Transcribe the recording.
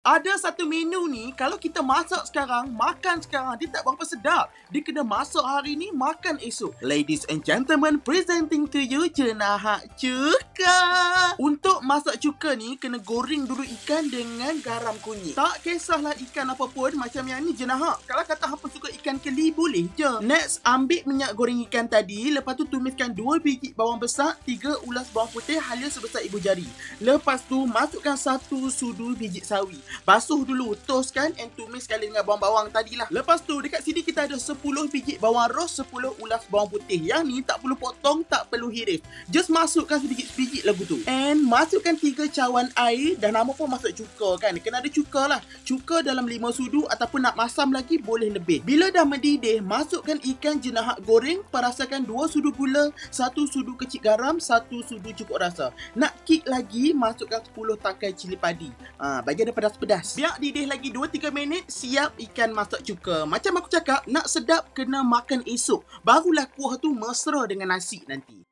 Ada satu menu ni, kalau kita masak sekarang, makan sekarang, dia tak berapa sedap. Dia kena masak hari ni, makan esok. Ladies and gentlemen, presenting to you Cenahak Cuka. Untuk masak cuka ni, kena goreng dulu ikan dengan garam kunyit. Tak kisahlah ikan apa pun, macam yang ni Cenahak. Kalau kata hampa suka ikan keli, boleh je. Next, ambil minyak goreng ikan tadi, lepas tu tumiskan 2 biji bawang besar, 3 ulas bawang putih halia sebesar ibu jari. Lepas tu, masukkan 1 sudu biji sawi. Basuh dulu, toastkan and tumis sekali dengan bawang-bawang tadilah. Lepas tu, dekat sini kita ada 10 biji bawang ros, 10 ulas bawang putih. Yang ni tak perlu potong, tak perlu hiris. Just masukkan sebiji-sebiji lagu tu. And masukkan 3 cawan air dan nama pun masuk cuka kan. Kena ada cuka lah. Cuka dalam 5 sudu ataupun nak masam lagi boleh lebih. Bila dah mendidih, masukkan ikan Cenahak goreng, perasakan 2 sudu gula, 1 sudu kecil garam, 1 sudu cukup rasa. Nak kick lagi, masukkan 10 tangkai cili padi. Bagi ada pedas-pedas. Biar didih lagi 2-3 minit, siap ikan masak cuka. Macam aku cakap, nak sedap kena makan esok. Barulah kuah tu mesra dengan nasi nanti.